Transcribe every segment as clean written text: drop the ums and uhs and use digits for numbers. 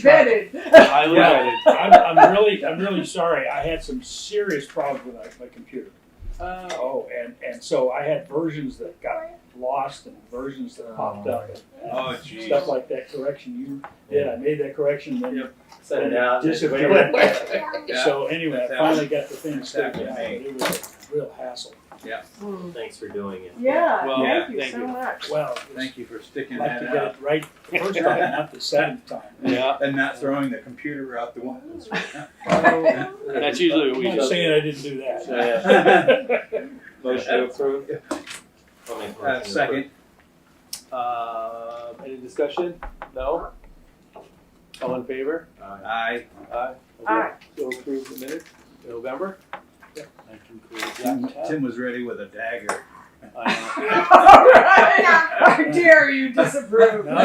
vetted. Highly vetted. I'm really sorry. I had some serious problems with my computer. And so I had versions that got lost and versions that popped up. And geez. stuff like that correction you did. I made that correction, then Send it out. disappeared. Yeah. So anyway, I finally got the thing straightened out, but happened it was a real hassle. Thanks for doing it. Yeah, Well, thank you thank so you. much. Well, Thank you for sticking I'd like to that get out. it right the first time, not the seventh time. Yeah. And not throwing the computer out the window. That's usually what we I'm not do. saying I didn't do that. Motion to approve? I'll make a motion to Second. Any discussion? No? All in favor? approve. Aye. Aye. Aye. So approve the minutes, November? That concludes Tim, that tab. Tim was ready with a dagger. All right. How dare you disapprove? No.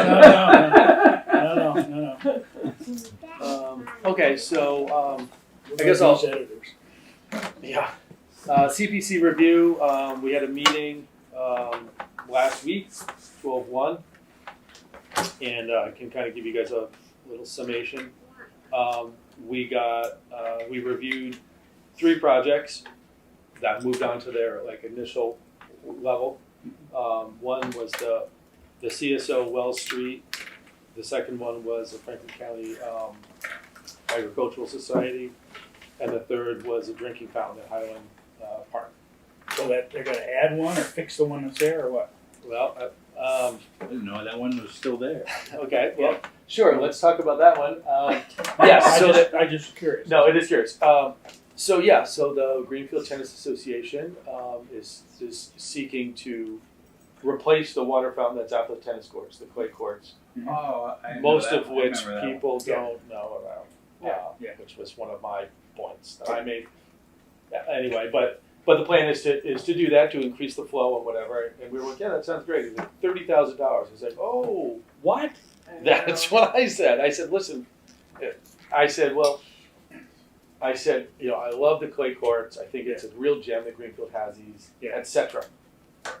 Okay, so, I guess I'll- editors. yeah. CPC review, we had a meeting, last week, 12/1. And I can kind of give you guys a little summation. We reviewed 3 projects that moved on to their initial level. One was the CSO Wells Street. The second one was the Franklin County Agricultural Society, and the third was a drinking fountain at Highland Park. So that they're gonna add one or fix the one that's there or what? Well, I didn't know that one was still there. okay, well, sure. Let's talk about that one. Yes. I just curious. No, it is curious. So the Greenfield Tennis Association is seeking to replace the water fountain that's out the tennis courts, the clay courts, Oh, I know most that of one. I which remember that one. people don't know about. Yeah. Which was one of my points that I made. Yeah, anyway, but the plan is to do that, to increase the flow and whatever. And we were like, yeah, that sounds great. It's like $30,000. It's like, oh, what? That's what I said. I said, listen, I said, I love the clay courts. I think it's a real gem that Greenfield has these, etc.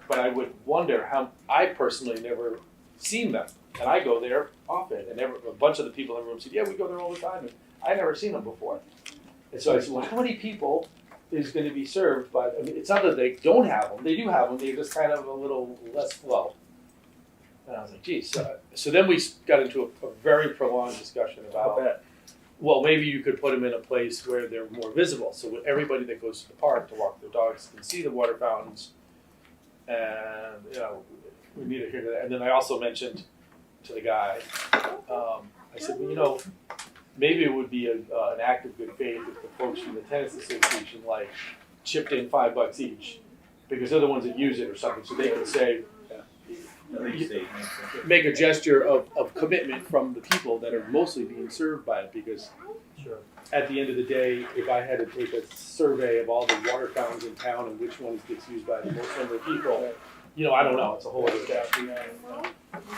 But I would wonder how I personally never seen them, and I go there often. And a bunch of the people in the room said, "Yeah, we go there all the time." And I never seen them before. And so I said, "Well, how many people is going to be served?" But I mean, it's not that they don't have them; they do have them. They're just kind of a little less flow. And I was like, "Geez." So then we got into a very prolonged discussion about. Well, maybe you could put them in a place where they're more visible, so everybody that goes to the park to walk their dogs can see the water fountains. And we need to hear that. And then I also mentioned to the guy, I said, well, maybe it would be an act of good faith if the folks from the tennis association chipped in $5 each, because they're the ones that use it or something, so they can say. Make a gesture of commitment from the people that are mostly being served by it, because at the end of the day, if I had to take a survey of all the water fountains in town and which ones gets used by the most number of people, I don't know. It's a whole other thing.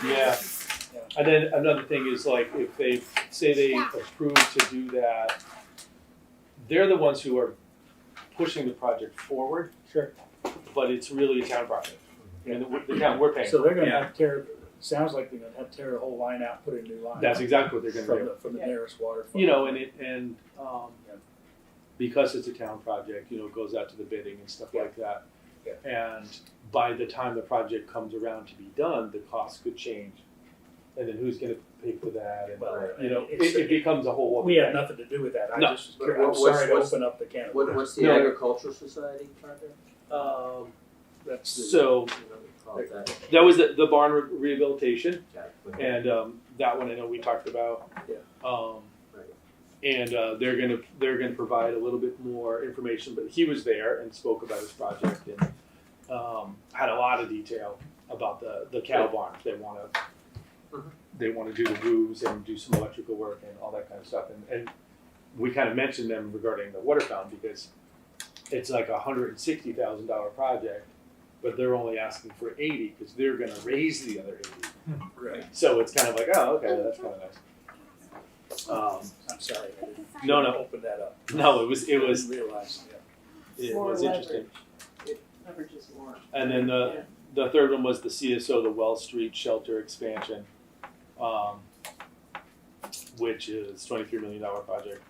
Yeah. And then another thing is if they say they approve to do that, they're the ones who are pushing the project forward. Sure. But it's really a town project. And the town we're paying. So they're going to have to tear. Sounds like they're going to have to tear the whole line out, put in a new line. That's exactly what they're going to do. From the nearest waterfall. Because it's a town project, it goes out to the bidding and stuff like that. Yeah. And by the time the project comes around to be done, the cost could change. And then who's going to pay for that? And it becomes a whole. We have nothing to do with that. No. I'm sorry to open up the can of worms. What's the Agricultural Society project? That was the barn rehabilitation, Okay. and that one I know we talked about. Yeah. And they're gonna provide a little bit more information, but he was there and spoke about his project and had a lot of detail about the cow barn. They want to do the roofs and do some electrical work and all that kind of stuff. And we kind of mentioned them regarding the water fountain because it's like $160,000 project, but they're only asking for 80 because they're going to raise the other 80. Right. So it's kind of like, oh, okay, that's kind of nice. I'm sorry. I No. didn't open that up. No, it was I didn't realize. it More was interesting. It leverages more. And then the third one was the CSO, the Wells Street shelter expansion. which is $23 million project.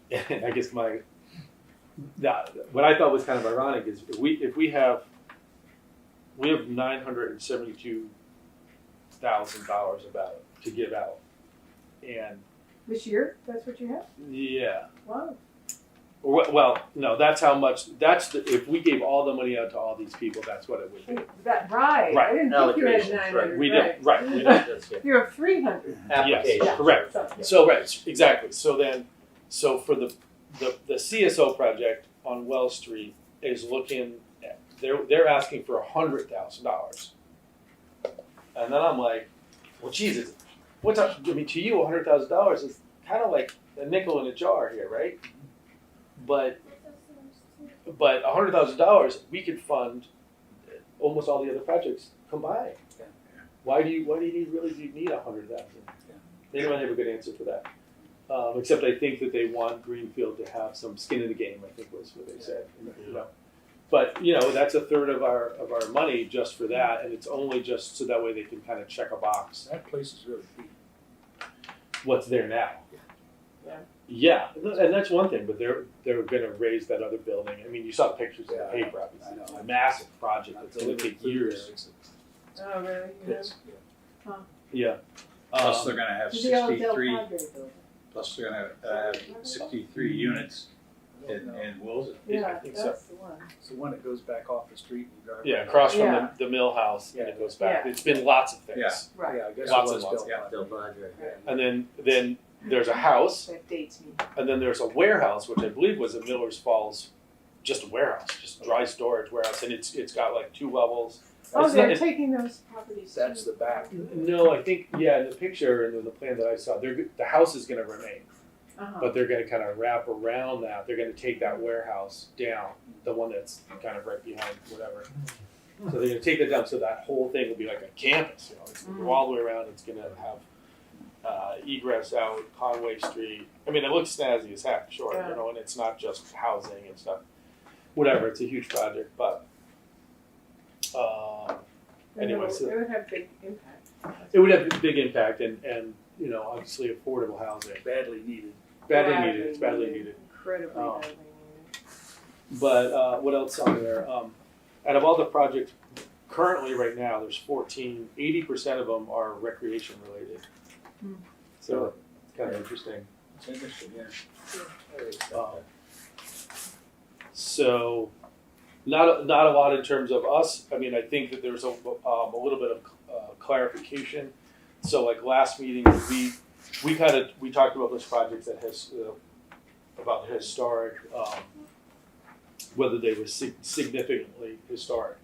And I guess what I thought was kind of ironic is if we have $972,000 to give out, and This year, that's what you have? yeah. Wow. Well, no, that's how much. If we gave all the money out to all these people, that's what it would be. That, right. Right. I didn't think you had Allocations, 900. We did, right? We did. That's it. You have 300. Application. Yes, correct. So- So right, exactly. So for the CSO project on Wells Street is looking at, they're asking for $100,000, and then I'm like, well, Jesus, what's up? I mean, to you, $100,000 is kind of like a nickel in a jar here, right? But $100,000 we could fund almost all the other projects combined. Yeah. Why do you really need $100,000? They don't have a good answer for that. Except I think that they want Greenfield to have some skin in the game. I think was what they said. You know, but that's a third of our money just for that, and it's only just so that way they can kind of check a box. That place is really deep. What's there now? Yeah. Yeah, and that's one thing. But they're going to raise that other building. I mean, you saw the pictures in the paper. Obviously, I know. it's a massive project. It's going to take years. Oh, really? Yes. Yeah. Plus they're gonna have To the old Del 63, Padre building. plus they're gonna have 63 units in Wilson. Yeah, I think so. that's the one. It's the one that goes back off the street and you drive. Yeah, right across from Yeah. the mill house, and it goes back. Yeah. It's been lots of things. Yeah. Right. Yeah, I guess Lots it and was lots, Del yeah. Padre. Del Padre. And then there's a house, That dates me. and then there's a warehouse, which I believe was at Miller's Falls, just a warehouse, just dry storage warehouse, and it's got like 2 levels. Oh, It's they're not- taking those properties. That's too. the back. No, I think in the picture and in the plan that I saw, the house is going to remain, Uh-huh. but they're going to kind of wrap around that. They're going to take that warehouse down, the one that's kind of right behind whatever. So they're going to take that down, so that whole thing will be like a campus. It's going to go all the way around. It's going to have egress out Conway Street. I mean, it looks snazzy as heck, sure, Yeah. and it's not just housing and stuff. Whatever, it's a huge project, but anyway, so It would have big impact. it would have a big impact, and obviously affordable housing. Badly needed. Badly needed. It's badly needed. Incredibly Oh. badly needed. But what else on there? Out of all the projects currently right now, there's 14. 80% of them are recreation related. Hmm. So it's kind of interesting. It's interesting, yeah. So not a lot in terms of us. I mean, I think that there's a little bit of clarification. So like last meeting, we talked about those projects that has about the historic, whether they were significantly historic,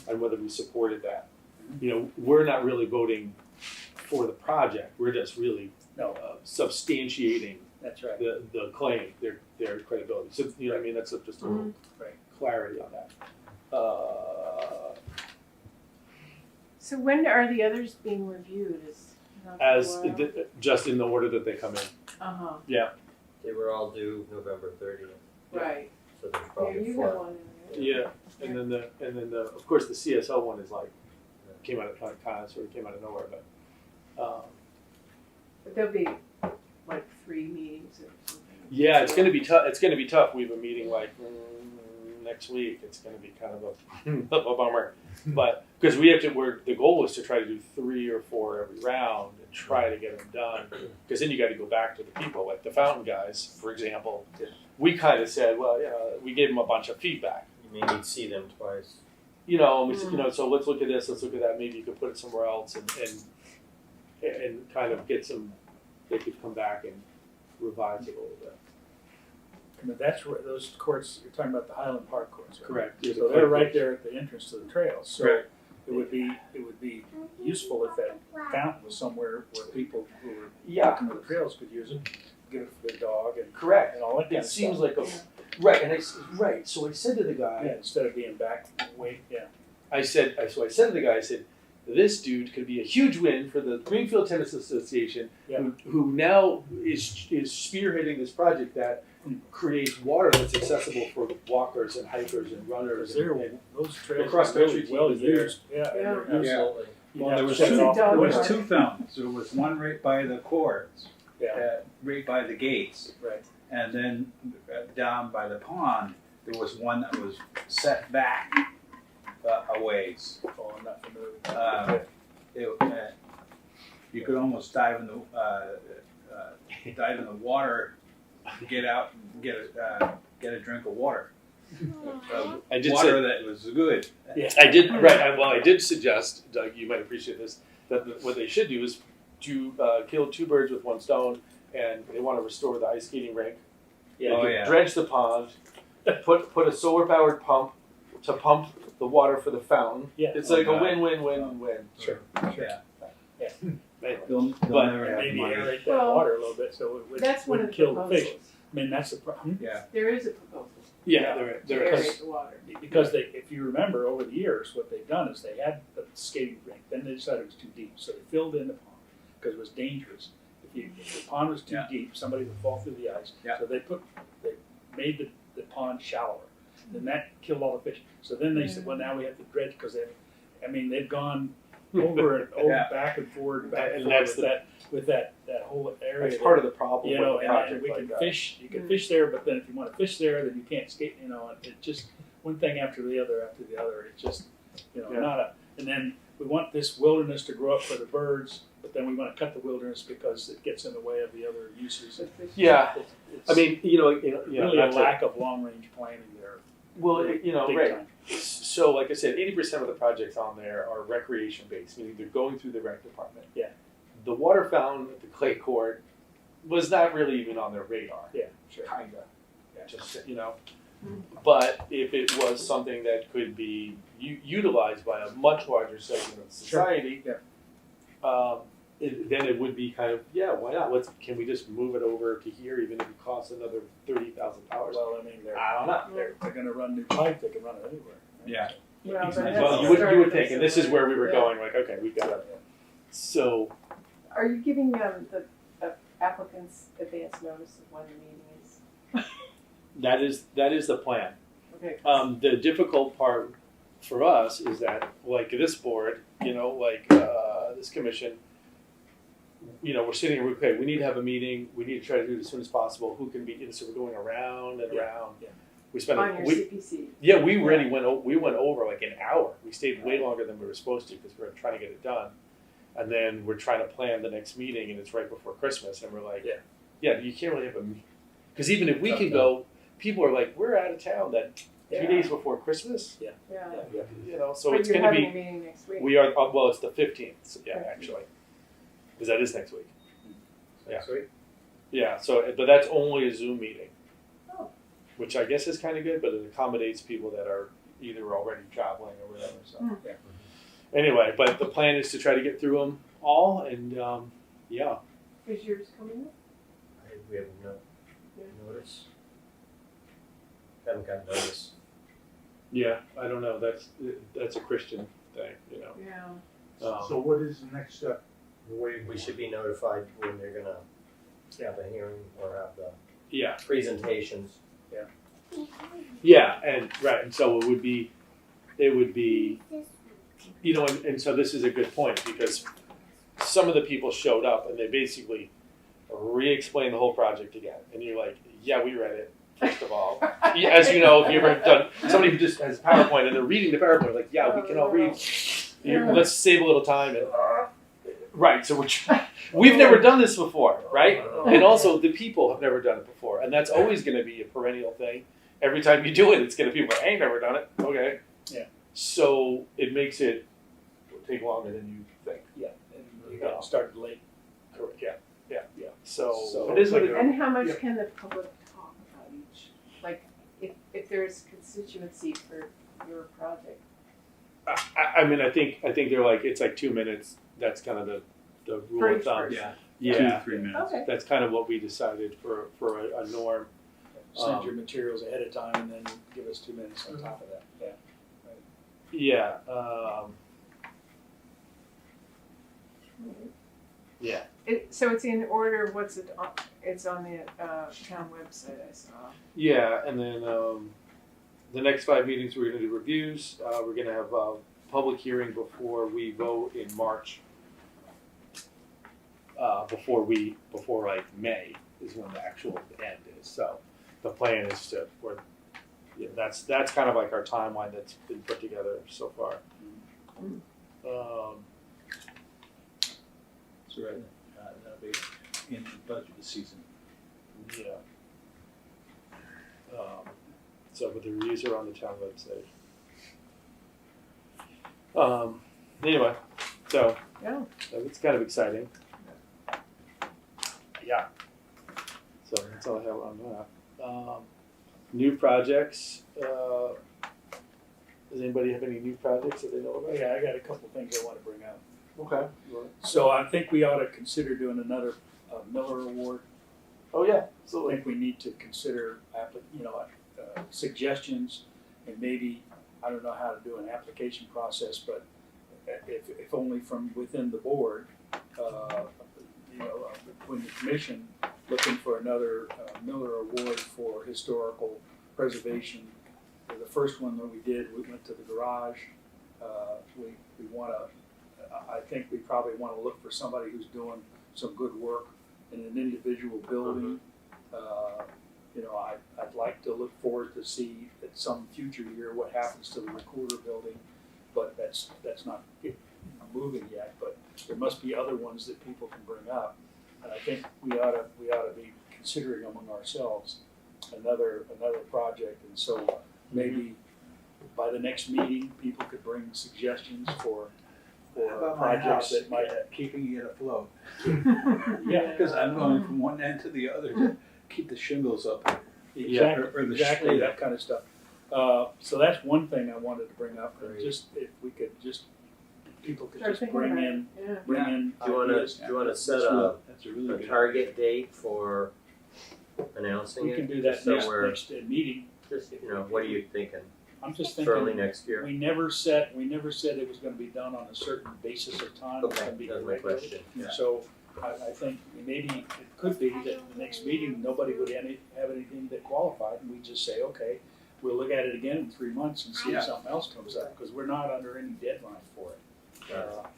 and whether we supported that. We're not really voting for the project. We're just really substantiating That's right. the claim, their credibility. So what I mean, that's just a little clarity on that. So when are the others being reviewed? Is not for a while? Just in the order that they come in. Uh-huh, They were all due November 30th, right. so there's Yeah, probably you 4. have one in there. Yeah, and then of course the CSO one is like came out of kind of sort of came out of nowhere, but But there'll be like 3 meetings or something. yeah, it's gonna be tough. It's gonna be tough. We have a meeting like next week. It's gonna be kind of a bummer, but because we have to. The goal is to try to do 3 or 4 every round and try to get them done. Because then you got to go back to the people, like the fountain guys, for example. We kind of said, well, we gave them a bunch of feedback. You may need to see them twice. And we said, so let's look at this, let's look at that. Maybe you could put it somewhere else, and kind of get some. They could come back and revise it a little bit. I mean, that's where those courts, you're talking about the Highland Park courts, right? Correct. So they're right there at the entrance to the trails. So Correct. it would be useful if that fountain was somewhere where people who were Yeah. walking the trails could use it, give it for their dog and Correct. and all that kind It of seems stuff. like right, and right. So I said to the guy, Yeah, instead of being back, wait, yeah. I said to the guy, I said, this dude could be a huge win for the Greenfield Tennis Association, Yeah. who now is spearheading this project that creates water that's accessible for walkers and hikers and runners. Because And those trails Across are really country well team is there. used. Yeah, and Yeah. they're Absolutely. Well, there was Shut it two, off. there was Dog two fountains. There was one right by the courts, Yeah, right by the gates. right. And then down by the pond, there was one that was set back a ways. Oh, I'm not familiar with that. You could almost dive in the water to get out and get a drink of water. I did Water say, that was good. Yeah. I did right. Well, I did suggest, Doug, you might appreciate this, that what they should do is to kill two birds with one stone, and they want to restore the ice skating rink. Yeah. Oh, They yeah. Dredge the pond, put a solar powered pump to pump the water for the fountain. Yeah. It's Oh, like a God. win-win-win-win. Sure. Yeah. Anyway. They'll But never have Maybe money. aerate that Well, water a little bit so it would, That's one of wouldn't the kill the fish. proposals. I mean, that's the problem. Yeah. There is a proposal Yeah, to there is. aerate the water. Because they, if you remember, over the years, what they've done is they had the skating rink, then they decided it was too deep, so they filled in the pond because it was dangerous. If the pond was too Yeah. deep, somebody would fall through the ice. Yeah. So they made the pond shallower. Then that killed all the fish. So then they said, well, now we have to dredge because they've gone over and over, Yeah. back and forward, back and And forth that's with that whole area. That's there. part of the problem You with know, a and project we like can that. fish. You can fish there, but then if you want to fish there, then you can't skate. You know, and it just one thing after the other after the other. It just, you know, Yeah. not a. And then we want this wilderness to grow up for the birds, but then we want to cut the wilderness because it gets in the way of the other uses. Yeah. It's I mean, really a not to- lack of long range planning there. Well, Big right. time. So, like I said, 80% of the projects on there are recreation based, meaning they're going through the rec department. Yeah. The water fountain at the clay court was not really even on their radar. Yeah, sure. Kinda. Yeah. Just, But if it was something that could be utilized by a much larger segment of society, Yeah. then it would be kind of, yeah, why not? Can we just move it over to here, even if it costs another $30,000? Well, I mean, I don't know. they're going to run new pipe. They can run it anywhere. Right? Yeah. Well, but Well, that's Well, the you would start of think, and this is where we were Yeah. going. Like, okay, we got it. So Are you giving the applicants advance notice of when the meeting is? that is the plan. Okay. The difficult part for us is that, like this board, this commission, we're sitting here. Okay, we need to have a meeting. We need to try to do it as soon as possible. Who can be? So we're going around and around. Yeah. We spent On your CPC. we really went over like an hour. We stayed way longer than we were supposed to because we were trying to get it done. And then we're trying to plan the next meeting, and it's right before Christmas, and we're like, yeah, you can't really have a meeting. Because even if we can go, people are like, we're out of town that 2 days before Christmas. Yeah. So But it's you're going to having be. a meeting next week. We are well. It's the 15th. So, yeah, Okay. actually, because that is next week. Next week. Yeah. So, but that's only a Zoom meeting, Oh. which I guess is kind of good, but it accommodates people that are either already traveling or whatever. So, Hmm. anyway, but the plan is to try to get through them all, and yeah. Is yours coming up? We have no notice. Haven't got notice. Yeah, I don't know. That's a Christian thing, Yeah. So what is the next step? We should be notified when they're gonna have a hearing or have the Yeah, presentations. yeah, and right, and so it would be, and so this is a good point because some of the people showed up and they basically re-explained the whole project again, and you're like, yeah, we read it. First of all, as you know, if you've ever done somebody who just has PowerPoint and they're reading the PowerPoint, like, yeah, we can all read. Let's save a little time and right. So we've never done this before, right? And also the people have never done it before, and that's always going to be a perennial thing. Every time you do it, it's going to be like, I ain't never done it. Okay. Yeah. So it makes it take longer than you think. Yeah, and you got started late. Correct. Yeah. So it is what it is. And how much can the public talk about each? Like, if there's constituency for your project? I mean, I think they're like it's like 2 minutes. That's kind of the rule For of each thumb. person. Yeah. 2 Yeah. to 3 minutes. Okay. That's kind of what we decided for a norm. Send your materials ahead of time and then give us 2 minutes on top of that. Yeah. Yeah. Yeah. So it's in order. What's it? It's on the town website. I saw. Yeah, and then the next 5 meetings we're going to do reviews. We're going to have public hearing before we vote in March. Before like May is when the actual end is. So the plan is that's kind of like our timeline that's been put together so far. So right, that'll be in the budget season. Yeah. So, but the reviews are on the town website. Anyway, so Yeah. it's kind of exciting. Yeah. So that's all I have on that. New projects. Does anybody have any new projects that they know about? Yeah, I got a couple things I want to bring up. Okay. So I think we ought to consider doing another Miller Award. Oh yeah, I absolutely. think we need to consider, suggestions, and maybe, I don't know how to do an application process, but if only from within the board, between the commission, looking for another Miller Award for historical preservation. The first one that we did, we went to the garage. We want to, I think we probably want to look for somebody who's doing some good work in an individual building. I'd like to look forward to see at some future year what happens to the recorder building, but that's not moving yet. But there must be other ones that people can bring up, and I think we ought to be considering among ourselves another project. And so maybe by the next meeting, people could bring suggestions for How about my projects house, that might. keeping it afloat? Yeah. Because I'm going from one end to the other to keep the shingles up. Exactly, Or the exactly shade. that kind of stuff. So that's one thing I wanted to bring up. Great. Just if we could people could Start just thinking bring about in it. Yeah. Do you wanna ideas. set That's a a really good target date for announcing We it? can do that Just so next we're- meeting. Just, what are you thinking? I'm just Early thinking. next year? We never said it was going to be done on a certain basis of time. It was Okay, gonna be that's my regular. question. Yeah. So I think maybe it could be that the next meeting, nobody would have anything that qualified, and we just say, okay, we'll look at it again in 3 months and see Yeah. if something else comes up, because we're not under any deadline for it.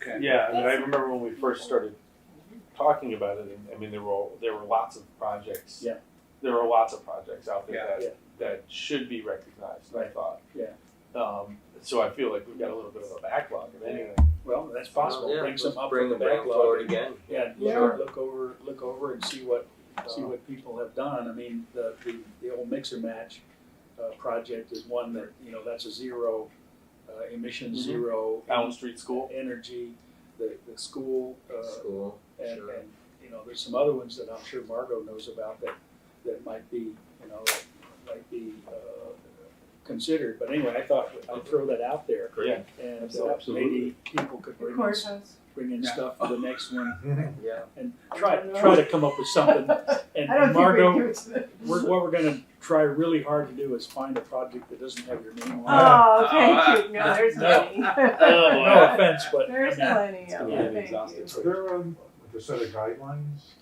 Okay. Yeah, I mean, I remember when we first started talking about it, and I mean, there were lots of projects. Yeah. There were lots of projects out there Yeah. that should be recognized. I Right. thought. Yeah. So I feel like we've got a little bit of a backlog of anything. Well, that's possible. Yeah, Bring some let's up bring from the them forward backlog. again. Yeah, Yeah. look over and see what people have done. I mean, the old mixer match project is one that, that's a zero emission, Mhm. zero Allen Street School. energy. The school School, and sure. there's some other ones that I'm sure Margot knows about that might be considered. But anyway, I thought I'd throw that out there, Yeah. and Absolutely. maybe people could The bring courthouse. in Yeah. stuff for the next one Yeah. and try to come up with something. And, I don't Margot, think we do it. what we're going to try really hard to do is find a project that doesn't have your name on it. Oh, thank you. No, there's No. plenty. No offense, but There's I mean, plenty of Yeah, them. Thank exhausted. Is there a set of guidelines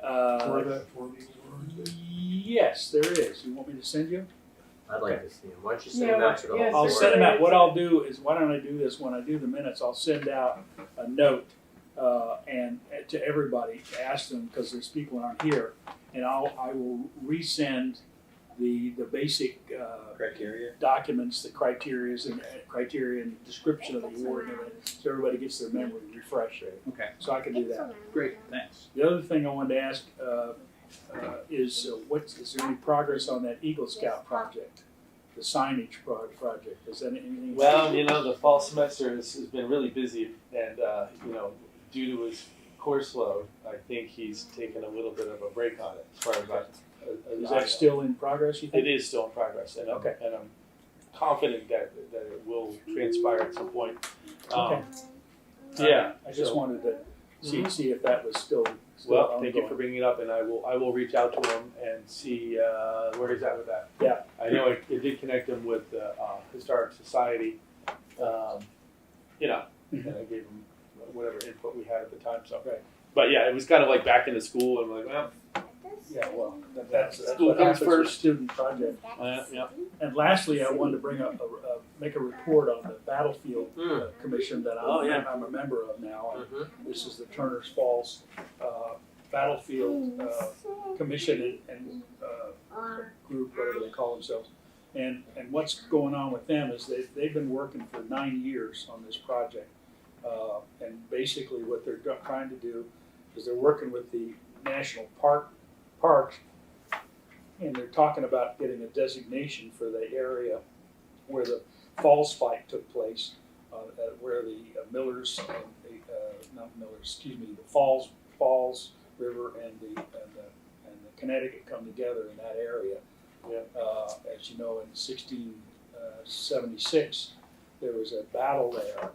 for uh, that, for the awards? yes, there is. You want me to send you? I'd like to see them. Why don't you send Yeah, them out to the yeah, whole I'll board? send them out. What I'll do is, why don't I do this when I do the minutes? I'll send out a note and to everybody to ask them, because there's people that aren't here, and I will resend the basic Criteria. documents, the criteria and description of the award, and everything, so everybody gets their memory refreshed. Okay, So I can do that. great, thanks. The other thing I wanted to ask is there any progress on that Eagle Scout project, the signage project? Is that anything? Well, the fall semester has been really busy, and due to his course load, I think he's taken a little bit of a break on it. As far as Is that still in progress, you think? It is still in progress, and Okay. I'm confident that it will transpire at some point. Okay. Yeah. I just so- wanted to Mhm. see if that was still Well, ongoing. thank you for bringing it up, and I will reach out to him and see where he's at with that. Yeah. I know it did connect him with the Historic Society, and I gave him whatever input we had at the time. So, Right. But yeah, it was kind of like back into school, and we're like, well, Yeah, well, that's School what comes happens with first. student project. Yeah. And lastly, I wanted to bring up, make a report on the Battlefield Commission that Oh, yeah. I'm a member of now. And Mm-hmm. this is the Turner's Falls Battlefield Commission and group, whatever they call themselves. And what's going on with them is they've been working for 9 years on this project. And basically what they're trying to do is they're working with the national parks, and they're talking about getting a designation for the area where the falls fight took place, where the the Falls River and the Connecticut come together in that area. Yeah. As you know, in 1676, there was a battle there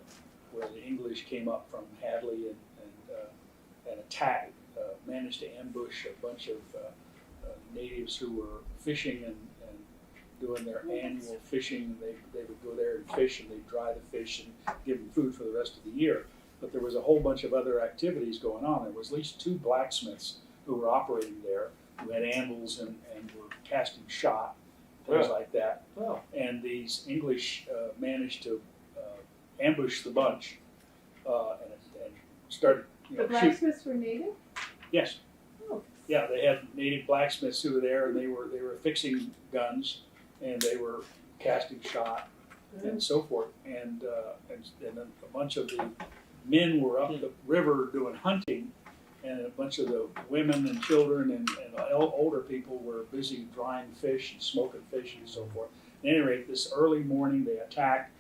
where the English came up from Hadley and attacked, managed to ambush a bunch of natives who were fishing and doing their annual fishing. They would go there and fish, and they'd dry the fish and give them food for the rest of the year. But there was a whole bunch of other activities going on. There was at least 2 blacksmiths who were operating there, who had anvils and were casting shot, things like that. Wow. And these English managed to ambush the bunch and started The shooting. blacksmiths were native? Yes. Oh. Yeah, they had native blacksmiths who were there, and they were fixing guns, and they were casting shot and so forth. And then a bunch of the men were up the river doing hunting, and a bunch of the women and children and older people were busy drying fish and smoking fish and so forth. At any rate, this early morning they attacked.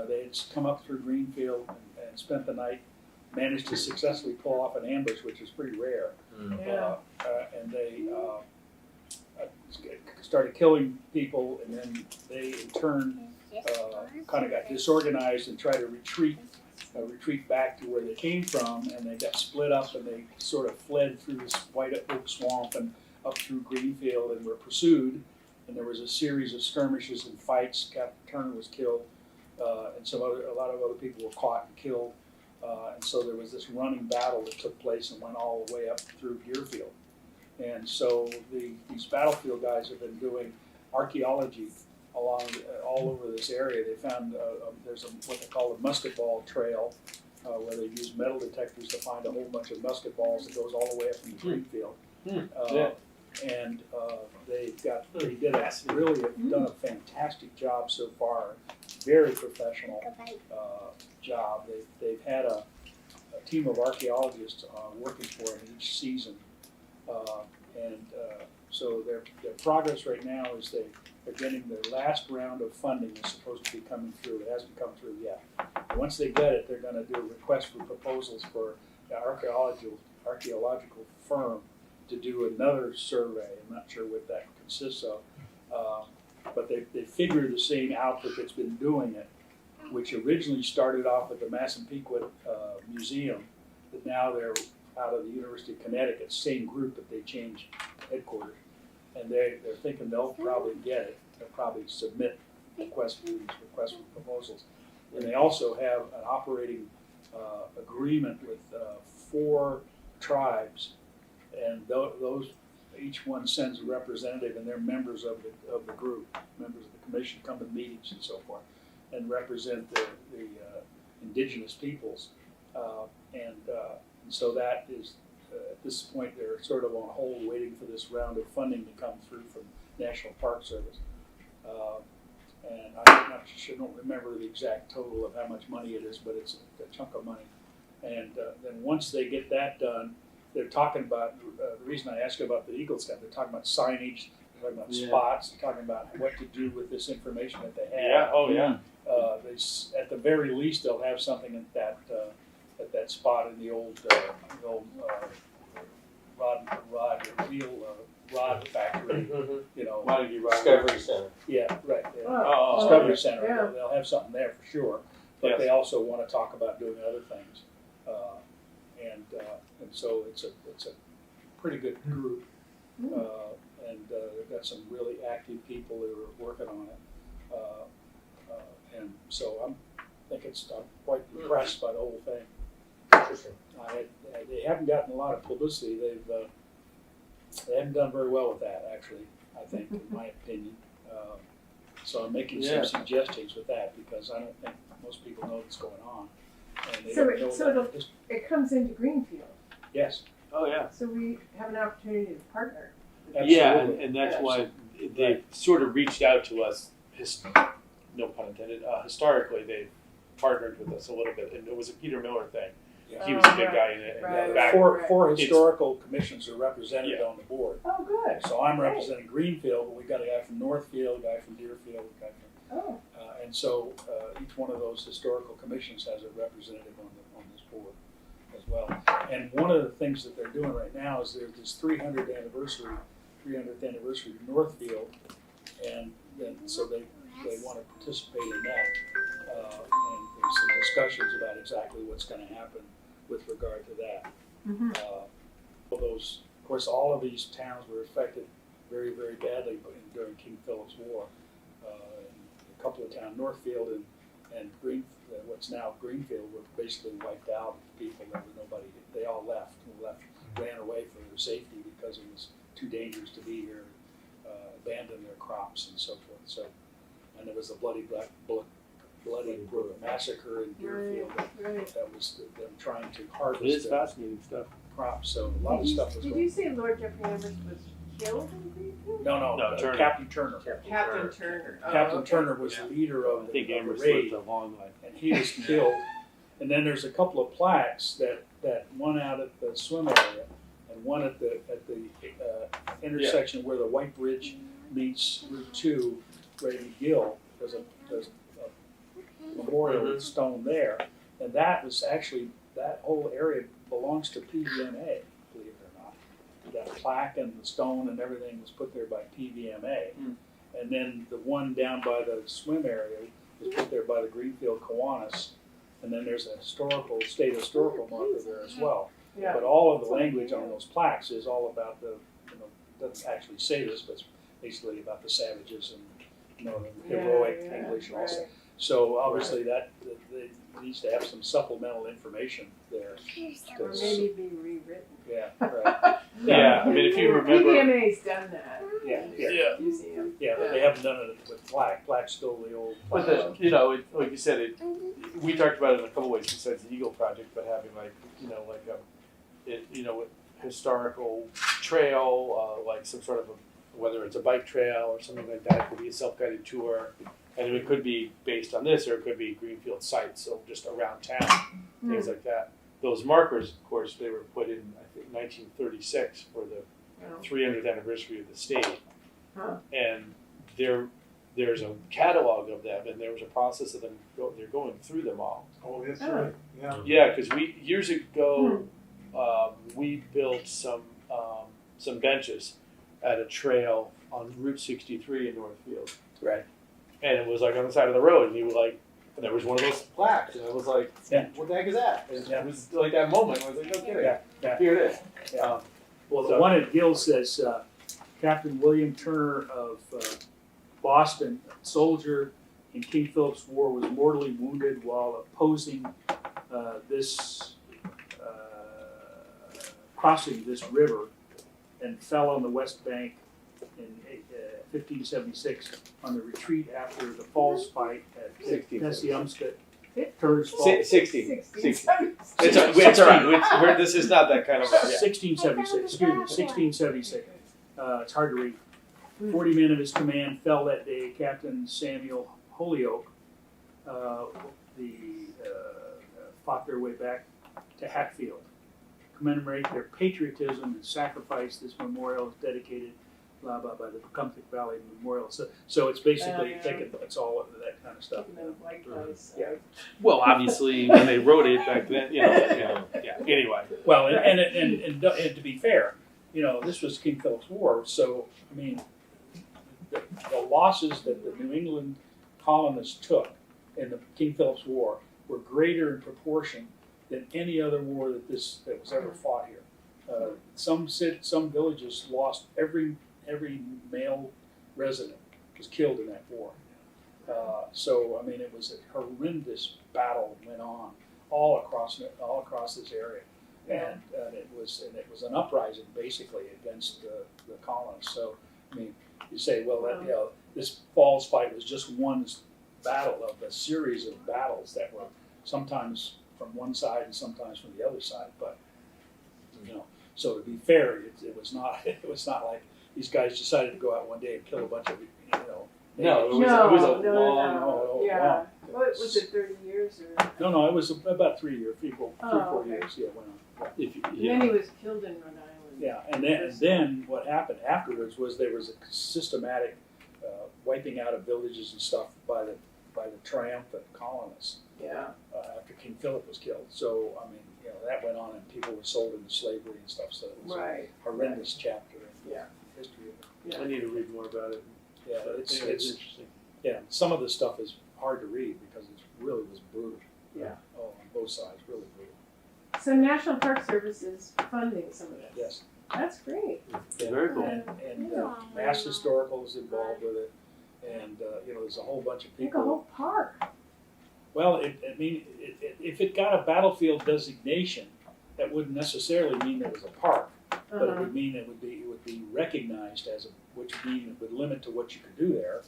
They had come up through Greenfield and spent the night, managed to successfully pull off an ambush, which is pretty rare. Yeah. And they started killing people, and then they in turn kind of got disorganized and tried to retreat back to where they came from, and they got split up, and they sort of fled through this white oak swamp and up through Greenfield and were pursued. And there was a series of skirmishes and fights. Captain Turner was killed, and a lot of other people were caught and killed. And so there was this running battle that took place and went all the way up through Deerfield. And so these battlefield guys have been doing archaeology all over this area. They found there's what they call a musket ball trail, where they use metal detectors to find a whole bunch of musket balls that goes all the way up from Greenfield. Yeah. And they really have done a fantastic job so far. Very professional job. They've had a team of archaeologists working for them each season, so their progress right now is they're getting their last round of funding is supposed to be coming through. It hasn't come through yet. Once they get it, they're going to do a request for proposals for the archaeological firm to do another survey. I'm not sure what that consists of, but they figure the same outfit that's been doing it, which originally started off at the Massapequa Museum, but now they're out of the University of Connecticut, same group, but they changed headquarters. And they're thinking they'll probably get it. They'll probably submit requests for proposals. And they also have an operating agreement with 4 tribes, and those each one sends a representative, and they're members of the group, members of the commission, come to meetings and so forth, and represent the indigenous peoples. And so that is, at this point, they're sort of on hold waiting for this round of funding to come through from National Park Service. And I don't remember the exact total of how much money it is, but it's a chunk of money. And then once they get that done, they're talking about, the reason I asked about the Eagle Scout, they're talking about signage, they're talking about spots, they're talking about what to do with this information that they have. Yeah. Oh, yeah. At the very least, they'll have something at that spot in the old rod factory, you know. Discovery Center. Yeah, right. Oh, Discovery yeah. Center. Yeah. They'll have something there for sure, but Yes. they also want to talk about doing other things, and so it's a pretty good group, and they've got some really active people who are working on it, and so I'm quite impressed by the whole thing. Interesting. They haven't gotten a lot of publicity. They haven't done very well with that, actually, I think, in my opinion. So I'm making some suggestions with that, because I don't think most people know what's going on. And they don't know that. It comes into Greenfield, Yes, Oh, yeah. so we have an opportunity to partner. Yeah, absolutely. and that's why they Right. sort of reached out to us, no pun intended, historically, they partnered with us a little bit, and it was a Peter Miller thing. Yeah. He was a big guy in it. Right. And back, Four It's- historical commissions are represented Yeah. on the board. Oh, good. So I'm Great. representing Greenfield, but we got a guy from Northfield, a guy from Deerfield, a guy from, Oh, and so each one of those historical commissions has a representative on this board as well. And one of the things that they're doing right now is there's this 300th anniversary of Northfield, and then so they want to participate in that. And there's some discussions about exactly what's going to happen with regard to that. mhm. All those, of course, all of these towns were affected very, very badly during King Philip's War. A couple of towns, Northfield and what's now Greenfield, were basically wiped out. People, there was nobody. They all left, ran away for their safety because it was too dangerous to be here. Abandoned their crops and so forth. So, and there was a bloody massacre in Deerfield. Right. That was them trying to it is harvest the fascinating stuff. crops. So a lot of stuff was Did going. you say Lord Jeffrey Amherst was killed in Greenfield? No, Turner. Captain Turner. Captain Turner. Oh, Captain okay. Turner was the leader I of think the Amherst raid, lived a long life. and he was killed. And then there's a couple of plaques that one out at the swim area, and one at the intersection where the White Bridge meets Route 2, Grady Gill. There's a memorial stone there, and that was actually, that whole area belongs to PVMA, believe it or not. That plaque and the stone and everything was put there by PVMA. And then the one down by the swim area was put there by the Greenfield Kiwanis. And then there's a state historical marker there as well. Yeah. But all of the language on those plaques is all about doesn't actually say this, but it's basically about the savages and, the heroic English and all that. So obviously that needs to have some supplemental information there. Or maybe be rewritten. Yeah, right. Yeah, I mean, if you remember, PVMA's done that. Yeah, in yeah. the Museum. Yeah, but they haven't done it with plaque. Plaque's still the old but plaque. like you said, we talked about it in a couple ways besides the Eagle Project, but having a historical trail, like some sort of whether it's a bike trail or something like that, it could be a self-guided tour, and it could be based on this, or it could be Greenfield sites, so just around town, things like that. Those markers, of course, they were put in, I think, 1936 for the Oh. 300th anniversary of the state, Huh. and there's a catalog of them, and there was a process of them. They're going through them all. Oh, that's Oh. right, yeah. Yeah, because years ago we built some benches at a trail on Route 63 in Northfield, Right. and it was like on the side of the road, and you were like, and there was one of those plaques, and I was like, Yeah. what the heck is that? And Yeah. it was like that moment. I was like, no kidding. Yeah. Here it is. Yeah. Well, the So- one at Gill says Captain William Turner of Boston, soldier in King Philip's War, was mortally wounded while opposing crossing this river, and fell on the west bank in 1576 on the retreat after the falls fight at 1676. Tessiemscut. Turner's Fall. 16. 16. It's all right. This is not that kind of. Yeah. 1676. It's hard to read. 40 men of his command fell that day. Captain Samuel Holyoke fought their way back to Hatfield. To commemorate their patriotism and sacrifice, this memorial is dedicated by the Pecumseh Valley Memorial. So it's basically it's all of that kind of stuff. Yeah. Well, obviously, when they wrote it back then, yeah. Anyway. Well, and to be fair, this was King Philip's War, so I mean, the losses that the New England colonists took in the King Philip's War were greater in proportion than any other war that was ever fought here. Some villages lost every male resident was killed in that war. So I mean, it was a horrendous battle went on all across this area, And it was an uprising basically against the colonists. So, I mean, you say, well, that, you know, this Falls fight was just one battle of a series of battles that were sometimes from one side and sometimes from the other side. But, you know, so to be fair, it was not like these guys decided to go out one day and kill a bunch of, you know. No, it was a long. Yeah. What was it, 30 years or? No, it was about 3 years, 4 okay. years. Yeah, went on. If you, And then he was killed in Rhode Island. Yeah, and then what happened afterwards was there was a systematic wiping out of villages and stuff by the triumphant colonists Yeah. after King Philip was killed. So I mean, you know, that went on, and people were sold into slavery and stuff. So it was Right. a horrendous chapter in Yeah. the history of it. Yeah. I need to read more about it. Yeah, But it's interesting. yeah. Some of the stuff is hard to read because it really was brutal. Yeah. Oh, on both sides, really brutal. So National Park Service is funding some of this. Yes. That's great. Yeah. Very cool. And Mass Historical is involved with it, and you know, there's a whole bunch of Make a people. whole park. Well, if it got a battlefield designation, that wouldn't necessarily mean it was a park, but it would mean it would be recognized as which would mean it would limit to what you could do there,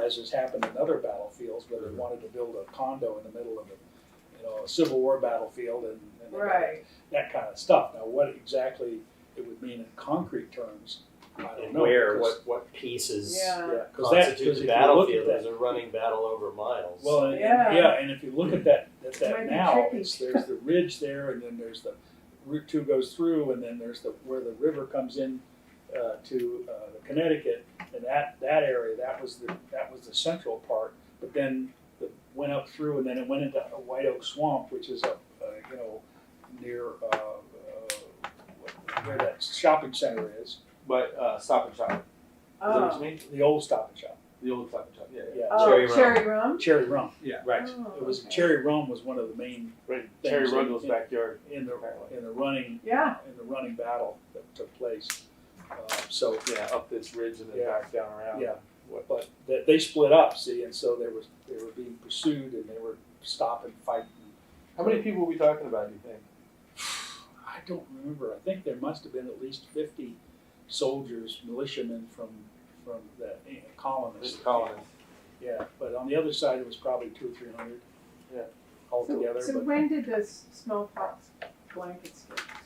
as has happened in other battlefields where they wanted to build a condo in the middle of a Civil War battlefield and Right. that kind of stuff. Now, what exactly it would mean in concrete terms, I don't And know. where, 'cause- what pieces Yeah. because constitute if the you battlefield. look at There's that, a running battle over miles. well, and, Yeah. and if you look at that Might be now, tricky. there's the ridge there, and then there's the Route 2 goes through, and then there's where the river comes in to the Connecticut, and that area that was the central part. But then it went up through, and then it went into White Oak Swamp, which is up near where that shopping center is, But Stop and Shop. Is that what you mean? the old Stop and Shop. The old Stop and Shop. Yeah. Yeah, Oh, Cherry Rum. Cherry Rum. Cherry Rum. Right. Oh, It was okay. Cherry Rum was one of the main Right. things Terry that- Rundle's backyard. in the running Yeah. battle that took place. So Yeah, up this ridge and then Yeah. back down around. Yeah. What? but they split up, see, and so they were being pursued, and they were stopping, fighting. How many people are we talking about? Do you think? I don't remember. I think there must have been at least 50 soldiers, militiamen from the colonists. Colonists. Yeah, but on the other side it was probably 200 or 300. Yeah. Altogether. So but when did the smallpox blankets get distributed?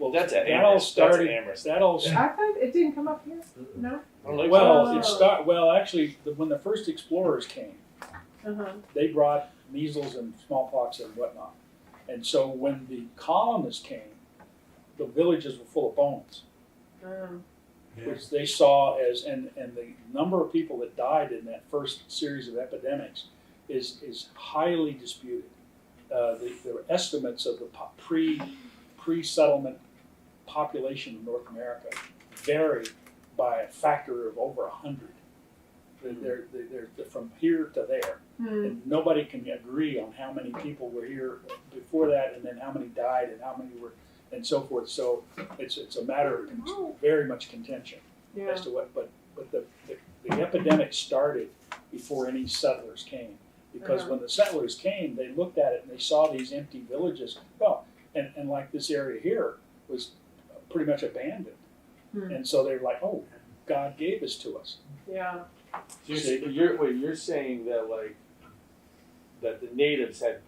well, That's at that all Amherst. That's started. at Amherst. That all. I thought it didn't come up here. No. I don't think Well, so. Well, actually, when the first explorers came, they brought measles and smallpox and whatnot. And so when the colonists came, the villages were full of bones, which they saw as, and the number of people that died in that first series of epidemics is highly disputed. The estimates of the pre-settlement population of North America vary by a factor of over 100. They're from here to there. And nobody can agree on how many people were here before that, and then how many died, and how many were, and so forth. So it's a matter of very much contention Yeah. as to what. But the epidemic started before any settlers came, because when the settlers came, they looked at it and they saw these empty villages. Well, and like this area here was pretty much abandoned, and so they were like, "Oh, God gave this to us." Yeah. You're saying that that the natives had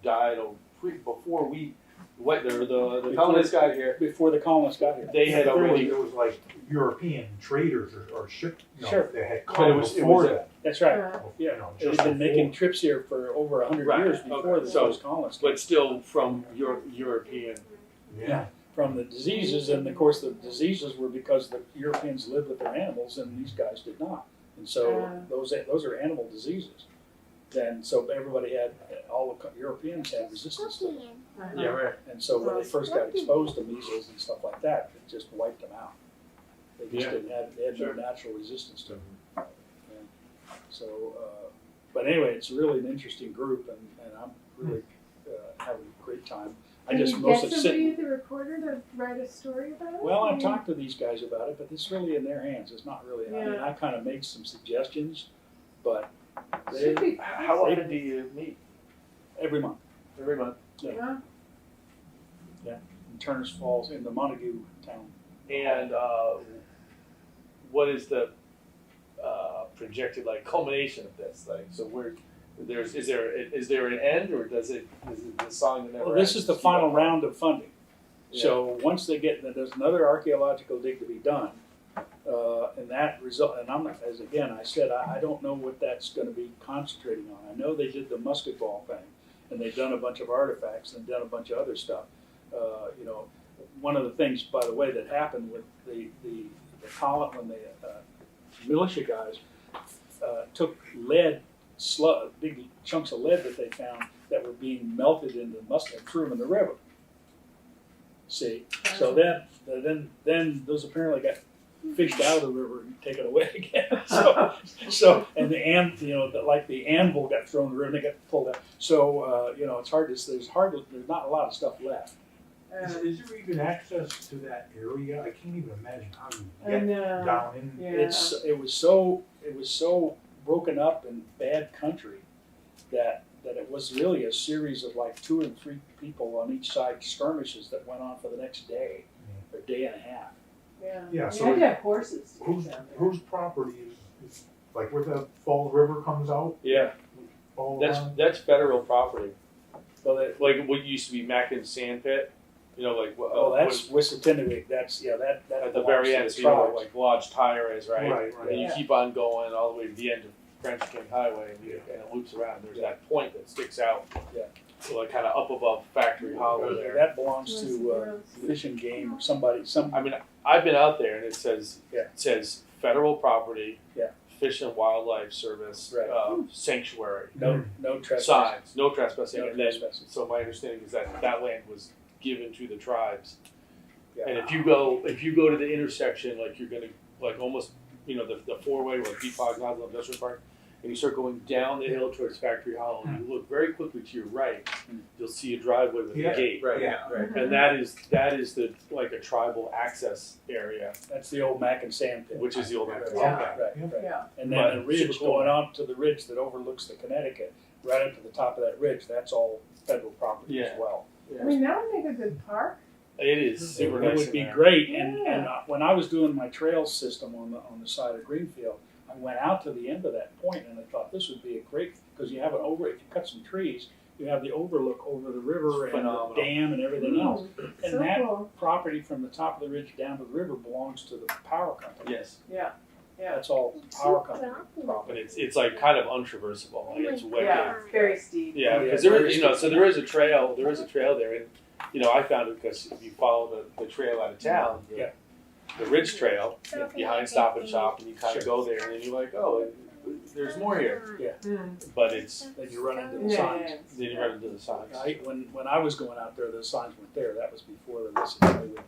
died before the colonists got here. Before the colonists got here. They had already. It was like European traders or ship, Sure. they had But come before that. That's right. You Yeah, know, they've just been making before. trips here for over 100 Right, years before okay. the So- first colonists. But still from European. Yeah. From the diseases, and of course the diseases were because the Europeans lived with their animals and these guys did not, and so those are animal diseases. And so everybody had, all the Europeans had resistance to them, Yeah, right. and so when they first got exposed to measles and stuff like that, it just wiped them out. They just Yeah. didn't have, they had no Sure. natural resistance to them. And so, but anyway, it's really an interesting group, and I'm really having a great time. I Can just you mostly get sit. somebody at the recorder to write a story about it? Well, I've talked to these guys about it, but it's really in their hands. It's not really. I mean, Yeah. I kind of make some suggestions, but Should be How often do you meet? every month. Every month. Yeah. in Turner's Falls in the Montague town. And what is the projected like culmination of this? Like, so is there an end, or is it the song that never Well, ends? this is the final round of funding. So once they get, there's another archaeological dig to be done, and that result. And I'm not, as again I said, I don't know what that's going to be concentrating on. I know they did the musket ball thing, and they've done a bunch of artifacts and done a bunch of other stuff. You know, one of the things, by the way, that happened with the column when the militia guys took lead, big chunks of lead that they found that were being melted into the musket and threw them in the river. See, so then those apparently got fished out of the river and taken away again. So and the anvil got thrown in the river and they got pulled out. So you know, it's hard to. There's not a lot of stuff left. Is there even access to that area? I can't even imagine how you I get know. down in. Yeah. It was so broken up in bad country that it was really a series of like 2 and 3 people on each side skirmishes that went on for the next day or day and a half. Yeah. Yeah, You so had to have horses. to Whose get down there. whose property is like where the Fall River comes out? Yeah, All that's around? that's federal property. So that, Like what used to be Mackin's sand pit. You know, like that's Wissatinaway. That's that at the belongs very to end, the so you know, tribes. like Lodge Tire is, right? Right. And you Yeah. keep on going all the way to the end of French King Highway, and it loops around. There's that point that sticks out, Yeah. so like kind of up above Factory Hollow there. That belongs to Fish and Game or somebody. I mean, I've been out there, and it says federal property, Yeah. Fish and Wildlife Service, Right. sanctuary, no trespassing. signs, no trespassing, No and then trespassing. so my understanding is that that land was given to the tribes. Yeah. And if you go to the intersection, like you're gonna like almost the 4-way like Depot Nozzle Industrial Park, and you start going down the hill towards Factory Hollow, and you look very quickly to your right, you'll see a driveway with Yeah. a gate, Right, Yeah. right. and that is the like a tribal access area, That's the old Mac and Sand Pit. which is the old Mackin Yeah. Sand Right, Pit. right. Yeah. And then But the ridge super cool. going on to the ridge that overlooks the Connecticut, right up to the top of that ridge, that's all federal property as Yeah. well. I mean, that would make a good park. It is It super nice. would in be there. great, and Yeah. when I was doing my trail system on the side of Greenfield, I went out to the end of that point, and I thought this would be a great, because you have if you cut some trees, you have the overlook over the river and Phenomenal. the dam and everything else. And So that cool. property from the top of the ridge down to the river belongs to the power company. Yes, Yeah. Yeah. That's all power company but property. it's like kind of untraversable. Like it's way Yeah. It's very steep. Yeah, Oh, because yeah. there is, so there is a trail there, and I found it because if you follow the trail out of town, the Ridge Trail behind Stop and Shop, and you kind of go there, and then you're like, oh, there's more here, but it's Then you run into the Yeah, signs. yeah. then you run into the signs. When I was going out there, those signs weren't there. That was before the Wissatinaway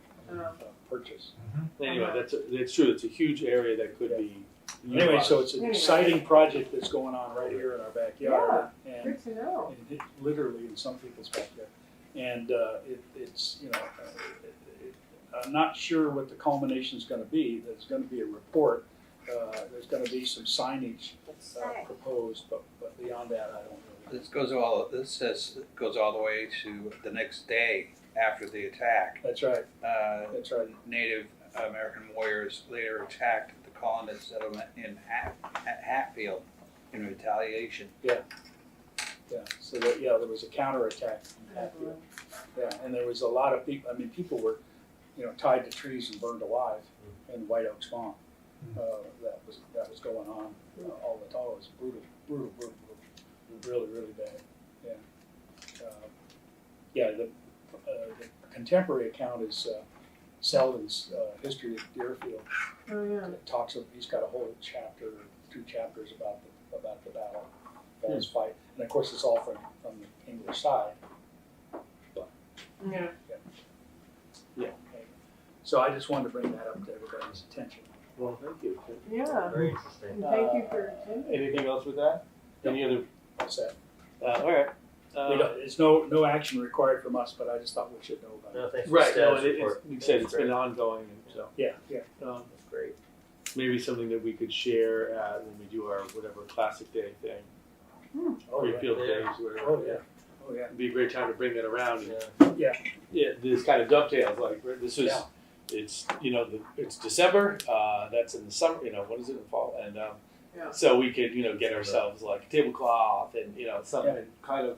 purchase. Anyway, that's true. It's a huge area that could be. Anyway, so it's an Anyway. exciting project that's going on right here in our backyard, and Good to know. literally in some people's backyard. And it's I'm not sure what the culmination is going to be. There's going to be a report. There's going to be some signage proposed, but beyond that, I don't really. This goes all the way to the next day after the attack. That's right. That's right. Native American warriors later attacked the colonist settlement in Hatfield in retaliation. Yeah. So there was a counterattack from Hatfield. Yeah, and there was a lot of people. I mean, people were, tied to trees and burned alive in White Oak Swamp. That was going on all the time. It was brutal, really, really bad. Yeah. The contemporary account is Selden's history of Deerfield. Oh, yeah. It talks of, he's got a whole chapter, 2 chapters about the battle, Fall's fight, and of course it's all from the English side. Yeah. So I just wanted to bring that up to everybody's attention. Well, thank you. Yeah. Very interesting. And thank you for attending. Anything else with that? Any other? What's that? All right. There's no action required from us, but I just thought we should know about it. No, thanks for Right. the No, status and report. you said it's That's great. been ongoing, and so Yeah. um, That's great. maybe something that we could share when we do our whatever classic day thing, Oh, yeah. Greenfield Yeah. days, whatever. Oh, yeah. Oh, yeah. it'd be a great time to bring that around. Yeah. Yeah, this kind of dovetails, like, this was, Yeah. it's, you know, it's December, that's in the summer, you know, what is it in the fall? And, Yeah. so we could, you know, get ourselves like a tablecloth and, you know, something kind of,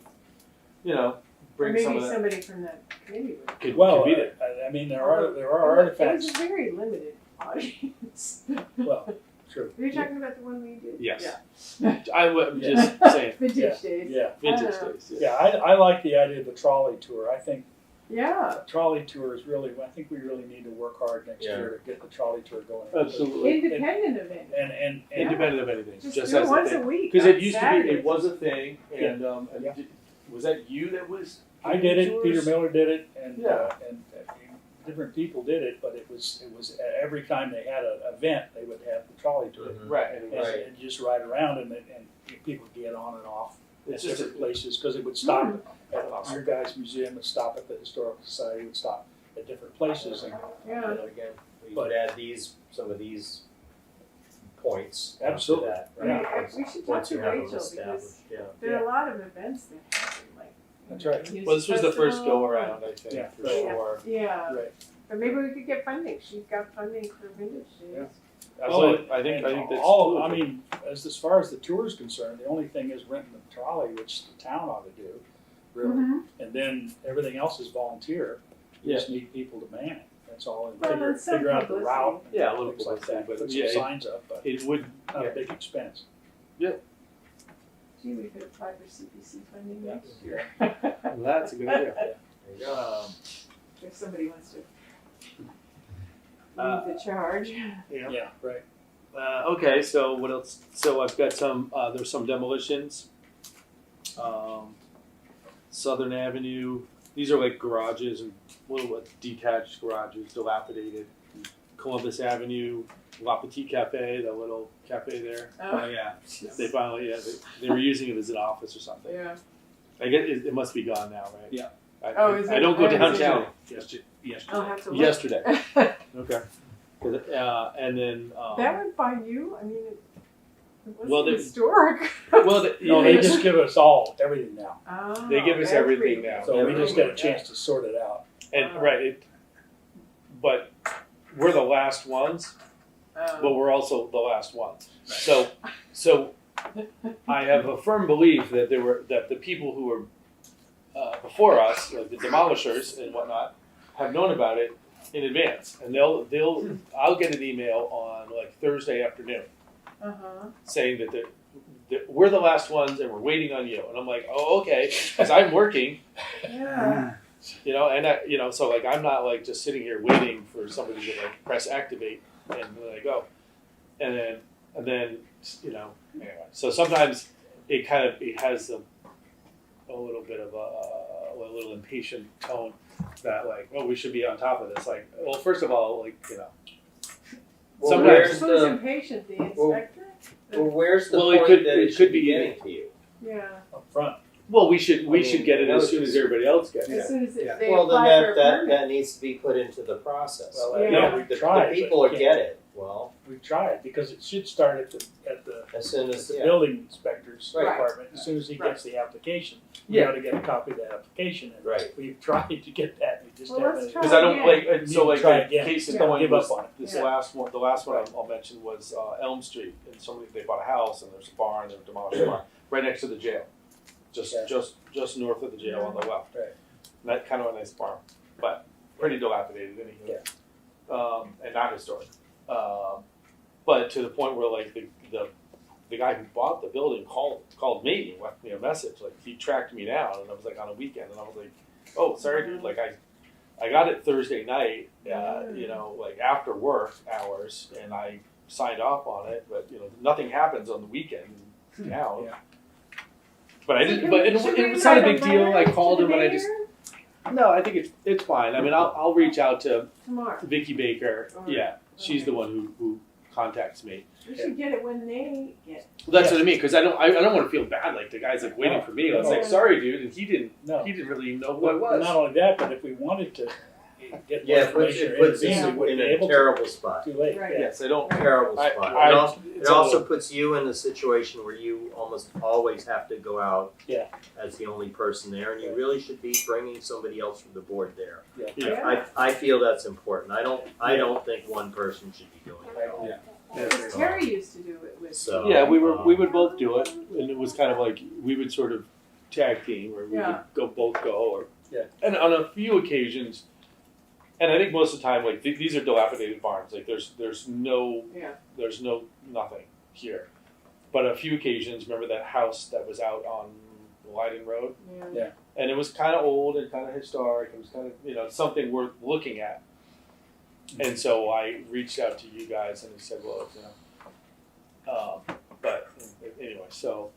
you know, Or bring maybe some of that. somebody from that committee would. Could Well, be there. I mean, there Although- are artifacts. It was a very limited audience. Well, true. Are you talking about the one we did? Yes. Yeah. I'm just saying, Vintage days. Yeah, vintage I know. days. yeah. I like the idea of the trolley tour. I think Yeah. a trolley tour is really. I think we really need to work hard next Yeah. year to get the trolley tour going. Absolutely. Independent of it. And Independent of anything, Just just do it as a once a thing. week. Because on it used to be, Saturdays. it was a thing, and, Yeah. was that you that was? I did it. doing Peter tours? Miller did it, and Yeah. different people did it. But it was every time they had an event, they would have the trolley tour. Mhm. Right, and it And, was, Right. and just ride around and people get on and off at it's just, different places because it would stop at Awesome. your guys' museum, would stop at the historical society, would stop at different places. And Yeah. Again, we But- could add some of these points onto Absolutely. that, Yeah. right? Once- We should talk once to you have them Rachel because established, yeah. there are a lot of events that happen, like. That's right. music well, this was the first festival. go around, I think, Yeah. for Right. sure. Yeah, right. but maybe we could get funding. She's got funding for Vintage Days. Yeah. Absolutely. I think that's all. cool. I mean, as far as the tour is concerned, the only thing is renting the trolley, which the town ought to do, really. Mhm. And then everything else is volunteer. You just need people to man it. That's all. And Well, figure, and some figure out the publicity. route. And Yeah, a little things like publicity, that. but Put yeah, some signs up, but It would, not yeah. a big expense. Gee, we could apply for CPC funding Yeah. next year. That's a good idea. There you go. If somebody wants to Uh, lead the charge. Yeah, right. Okay, so what else? So I've got some, there's some demolitions. Southern Avenue, these are like garages and little detached garages, dilapidated. Columbus Avenue, La Petite Cafe, the little cafe there. Oh, yeah. They finally, they were using it as an office or something. Yeah. I guess it must be gone now, right? Yeah. Oh, is I it? don't go Oh, is it? downtown. I'll have to look. Yesterday. Okay. And then, That would find you. I mean, it was Well, they- historic. well, No, they just give us everything now. Oh, They give us everything now. So we just get a everything. chance to sort it out. and right, but we're the last ones, but we're also the last ones. So I have a firm belief that the people who were before us, like the demolishers and whatnot, have known about it in advance, and I'll get an email on like Thursday afternoon saying that we're the last ones and we're waiting on you, and I'm like, oh, okay, because I'm working, Yeah. you know, and so like I'm not like just sitting here waiting for somebody to like press activate and then I go, and then anyway. So sometimes it has a little bit of a little impatient tone that like, oh, we should be on top of this. Like, well, first of all, like Well, sometimes where's Who's the, impatient? The inspector? well, where's the Well, it point could- that it it should could be be getting to you? Yeah. Up front. well, we should mean, get it as soon as everybody else gets it. As soon as Yeah. they Well, then apply for a that permit. needs to be put into the process. Well, Yeah. we've The tried. people but that we get can't. it, well, We've tried because it should start at the as soon as, yeah. building inspector's Right. department. As soon as he gets the application, we Yeah. got to get a copy of the application. And Right. we've tried to get that. We just Well, haven't. let's try. Because I don't like You so like try the again. case in Yeah. point Give was up on it. this Yeah. last one. The last one I'll mention was Elm Street, and they bought a house and there's a barn. They demolished a barn right next to the jail, just north of the jail on the left. Right. That kind of a nice farm, but pretty dilapidated anyway. And not historic. But to the point where like the guy who bought the building called me and left me a message. Like he tracked me down, and I was like on a weekend, and I was like, oh, sorry, dude. Like I got it Thursday night, like after work hours, and I signed off on it. But nothing happens on the weekend now. Yeah. But I didn't. But it's not a big deal. I called him and I just. No, I think it's fine. I mean, I'll reach out to Tomorrow. Vicky Baker. Or- Yeah, she's okay. the one who contacts me. We should get it when they get. Well, that's what I mean, because I don't want to feel bad. Like the guy's like waiting for me. It's like, No. sorry, dude, and he didn't really know who I was. Not only that, but if we wanted to get more Yeah, it puts information, it puts we us wouldn't in be a able terrible spot. to. Too late. Right. Yeah. Yes, I don't. Terrible spot. I And also- It also puts you in a situation where you almost always have to go out Yeah. as the only person there, and you really should be bringing somebody else from the board there. Yeah. I feel that's important. I don't think one person should be doing it all. Yeah. Because Terry used to do it with. So, Yeah, we would both do it, and it was kind of like we would sort of tag team, or we Yeah. would both go, or Yeah. And on a few occasions, and I think most of the time, like these are dilapidated barns. Like there's no nothing here, but a few occasions, remember that house that was out on Leiden Road, Yeah. and it was kind of old and kind of historic. It was kind of something worth looking at. And so I reached out to you guys and said, well, but anyway, so.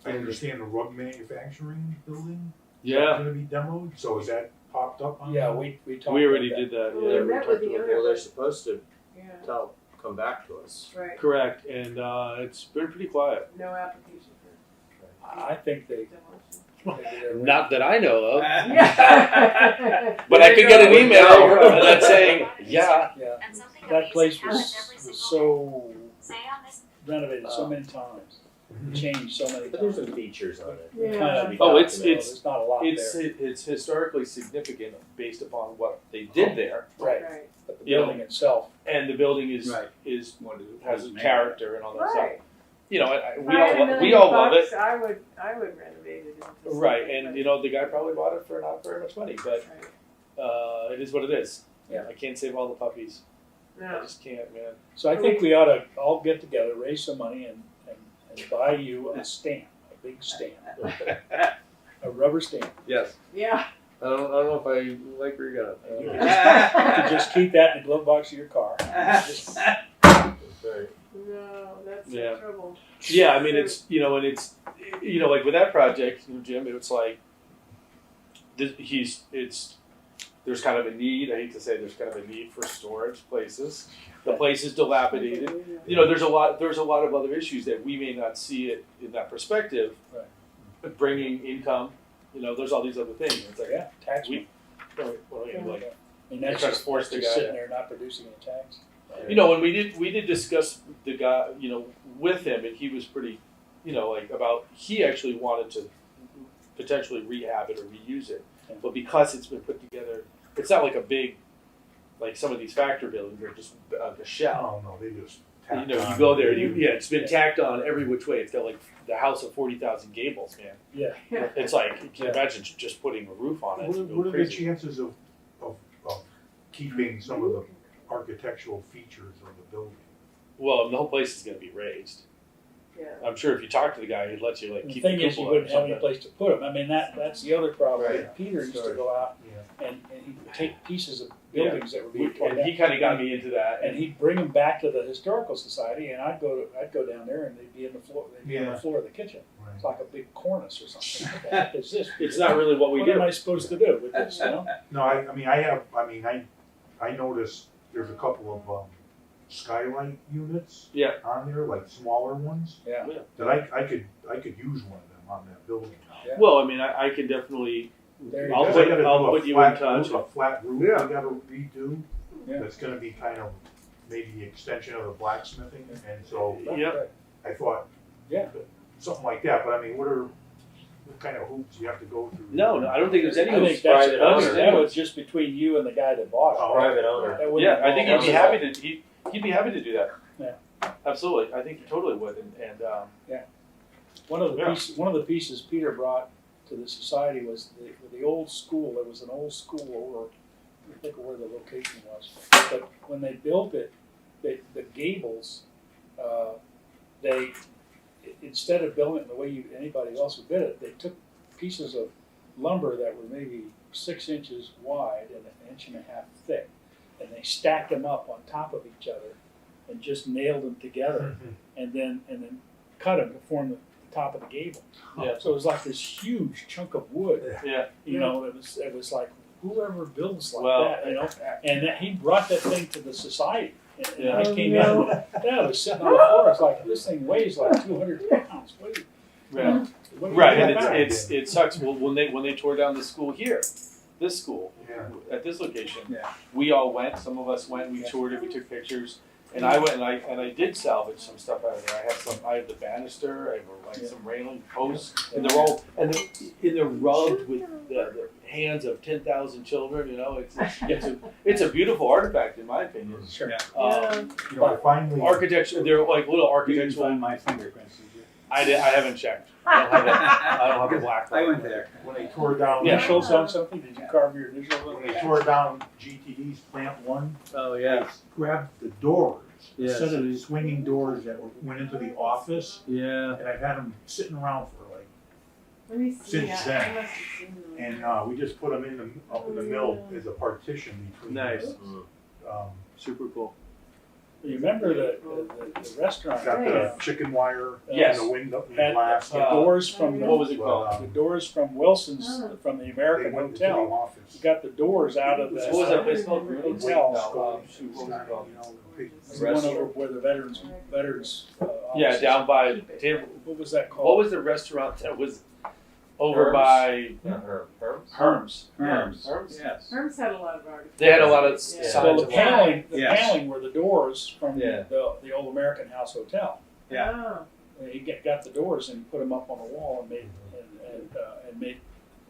I understand the rug manufacturing building is Yeah, gonna be demoed, so is that popped up on? Yeah, the- we talked we already about that. did that. Well, Yeah, we met with the Well, owner. they're supposed to Yeah. come back to us. Right. correct, and it's been pretty quiet. No application for I think they demolition. Not that I know of, Yeah. but I could get an email that's saying, yeah. Yeah, And something that amazing place happens every was single so say on this renovated so many times, changed so many But there's times. some features on it. Yeah. Kinda Oh, it's- documented. it's- There's not a lot It's historically significant based upon what they did there, there, right? Right. But the You know, building itself, and the building is Right. has Has character and all that stuff. Right. We $5 all love million it, bucks, I would renovate it. Into right? something, And but- the guy probably bought it for not very much money, but Right. it is what it is. Yeah. I can't save all the puppies. I No. just can't, man. so I think we ought to all get together, raise some money, and buy you a stamp, a big stamp, a rubber stamp. Yes. Yeah. I don't know if I like where you're going. You can just keep that in the glove box of your car. Just- Right. No, that's Yeah. in trouble. Yeah, I mean, it's, and it's, like with that project, Jim, it's like, there's kind of a need, I hate to say there's kind of a need for storage places. The place is dilapidated. There's a lot of other issues that we may not see it in that perspective. Right. Bringing income, there's all these other things. It's like, Yeah, tax. we, like, I mean, that's trying to just, force that's the just guy sitting to- there not producing any tax. when we did discuss the guy, with him, and he was pretty, about, he actually wanted to potentially rehab it or reuse it. Yeah. But because it's been put together, it's not like a big, like some of these factory buildings are just a shell. Oh, no, they just. You tacked you on go there, the- it's been tacked on every which way. It's got like the house of 40,000 gables, man. Yeah. Yeah. It's like, you can Yeah. imagine just putting a roof on it. What are, It's what are the crazy. chances of keeping some of the architectural features of the building? Well, the whole place is going to be raised. Yeah. I'm sure if you talk to the guy, he'd let you like The keep thing the is, you cupola or wouldn't have any something. place to put them. I mean, that's the other problem. Right. Peter used to go out and he'd take pieces of buildings that were being torn And down. he kind of got me into that. And he'd bring them back to the historical society, and I'd go down there, and they'd be in the floor. They'd be on Yeah. the floor of the kitchen. Right. It's like a big cornice or something. What the heck is this? It's not really what we What do. am I supposed to do with this? No, I noticed there's a couple of skylight units Yeah. on there, like smaller ones, Yeah. that I could use one of them on that building. Yeah. Well, I mean, I can definitely. There you I'll go. Because I gotta I'll do a put you in flat touch. roof- A flat roof Yeah. I gotta redo, Yeah. that's gonna be kind of maybe the extension of the blacksmithing, and so Yeah. I thought, Yeah. something like that, but I mean, what kind of hoops you have to go through? No, I don't think there's any I think hoops. private owner. that was just between you and the guy that bought it. Oh, Private owner. That wouldn't Yeah, I think he'd involve be us. happy to. He'd be happy to do that. Yeah. Absolutely. I think he totally would. And One of the Yeah. pieces Peter brought to the society was the old school. There was an old school over, I think of where the location was. But when they built it, the gables, they instead of building it the way anybody else would build it, they took pieces of lumber that were maybe 6 inches wide and 1.5 inches thick, and they stacked them up on top of each other and just nailed them together, and then cut them to form the top of the gable. Yeah. So it was like this huge chunk of wood. yeah, It was like whoever builds like Well, that, and that he brought that thing to the society. And Yeah. I came in, and it was sitting on the floor. It's like this thing weighs like 200 pounds. What do you- yeah. what do you Right, do and about it? it sucks. Well, when they tore down the school here, this school Yeah. at this location, Yeah. we all went. Some of us went. We Yeah. toured it. We took pictures. And I went and I did salvage some stuff out of there. I have the banister, I have like some railing posts, and they're rubbed with the hands of 10,000 children. You know, it's a beautiful artifact in my opinion. Sure. You know, I finally, Architecture, they're like little You didn't architectural. find my fingerprints, did you? I have checked. I don't have a black. I went there. when they tore down. Yeah. Initials on something? Did you carve your initials on When they it? tore down GTD's plant one, Oh I grabbed the doors, a Yes. set of these swinging doors that went into the office, Yeah. and I've had them sitting around for like, Let me see. Since I then. must have seen them. and we just put them up in the mill as a partition between. Nice. Super cool. You remember the restaurant? Got the chicken wire Yes. and the window, the Had glass. the doors from, What was it called? the doors from Wilson's, from the They American went into the Hotel. office. You got the doors out of the. What was that place called? Hotel. Shoot, what was it called? The one over where the veterans, Yeah, offices. down by. What was that called? What was the restaurant that was over Herms? by Herms? Herms? Herms. Herms? Yes. Herms had a lot of artifacts. They had a lot of Yeah. signs Well, the of paneling, Yes. paneling were the doors from Yeah. the old American House Hotel. Oh. You got the doors and put them up on the wall and made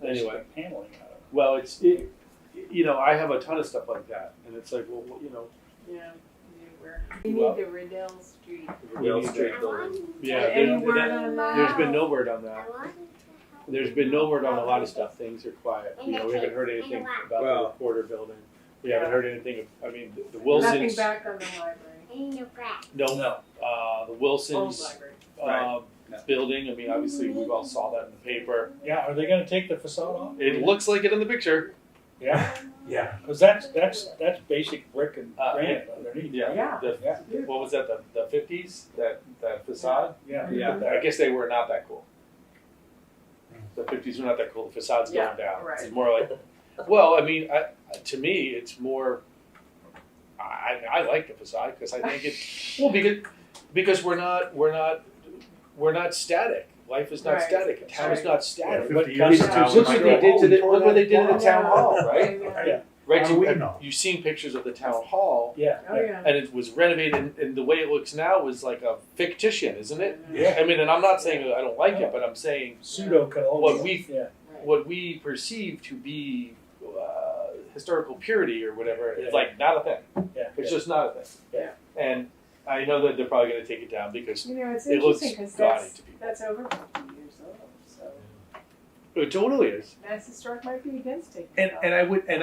Anyway. paneling out of it. Well, you know, I have a ton of stuff like that, and it's like, well, you know, Yeah. We need Well- the Riddell Street. Riddell Street building. yeah. Any word on There's that? been no word on that. There's been no word on a lot of stuff. Things are quiet. You know, we haven't heard anything about Well- the recorder building. We haven't heard anything. The Nothing Wilsons. back on the library. No, No. the Old Wilsons library. Right. No. building. I mean, obviously we all saw that in the paper. Yeah, are they gonna take the facade off? It looks like it in the picture. Yeah, Yeah. cause that's basic brick and Uh, granite underneath. Yeah. Yeah. The, what was that? The 50s? That facade? Yeah. Yeah. I guess they were not that cool. The 50s were not that cool. The facade's Yeah, going down. right. It's more like, well, I mean, to me, it's more. I like the facade because I think because we're not static. Life is not Right. static. A town is Right. not static. 50 years from now, we Look might what they go, did "Oh, to we the tore look what that they did to the down." town hall, right? Yeah. Right. How do we know? You've seen pictures of the town hall, Yeah. Oh, yeah. and it was renovated, and the way it looks now is like a fictitious, isn't it? Yeah. I mean, and I'm not saying I don't like it, but I'm saying Pseudo colonial. What we- Yeah. what we perceive to be historical purity or whatever, Yeah. it's like not a thing. Yeah. It's just not a thing. Yeah. And I know that they're probably going to take it down because You know, it's it looks interesting because gaudy to people. that's over 50 years old. So It totally is. Mass Historic might be against taking And it off. and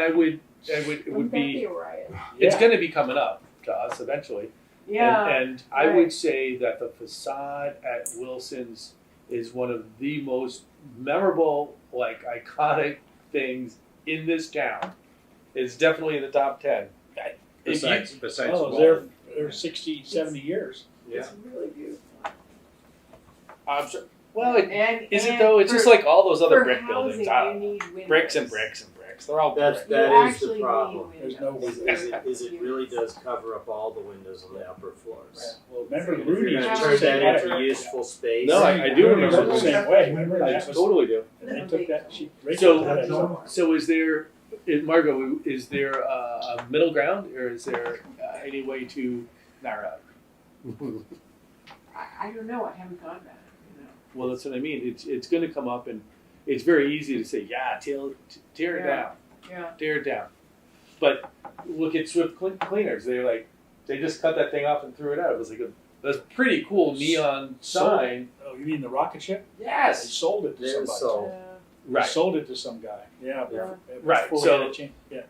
I would it would Wouldn't would that be a riot? it's Yeah. going to be coming up to us eventually. Yeah. And I right. would say that the facade at Wilson's is one of the most memorable, like iconic things in this town. It's definitely in the top 10. Besides Oh, Walden. they're 60, 70 years. Yeah. It's really beautiful. I'm sure. Well, is it And though? It's for- just like all those other for brick housing, buildings. you need windows. Bricks and bricks and bricks. They're all That's brick. You that is actually the need problem. There's no windows. Is it really does cover up all the windows on the upper floors. Well, remember If you're Rudy's gonna Yeah. turn was the that same into way. useful space. No, I do Rudy's remember was the that. same way. Remember I that was, totally do. and they took that, So- Rachel, So Margot, is there a middle ground, or is there any way to narrow it? I don't know. I haven't thought about it. You know. Well, that's what I mean. It's going to come up, and it's very easy to say, yeah, tear it Yeah. down, Yeah. tear it down. But look at Swift Cleaners. They just cut that thing off and threw it out. It was like a pretty cool neon sign. oh, you mean the rocket ship? They Yes. sold it to They somebody. sold. They Right. sold it to some guy. Yeah. Yeah. Right, before so- we had a change. Yeah.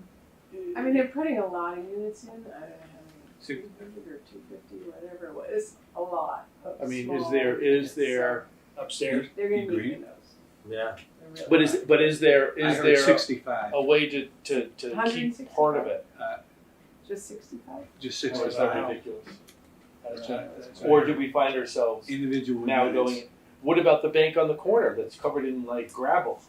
I mean, they're putting a lot of units in. I don't know how many. Six- 200 or 250, whatever it was. A lot. Of I mean, small is units, there? Upstairs. So they're going to Agree. need windows. Yeah. They're really But is there I is heard there 65. a way to keep 165? part of it? just 65. Just Or is 65 that ridiculous? That's right. Or do we find ourselves individual now units. going? What about the bank on the corner that's covered in like gravel,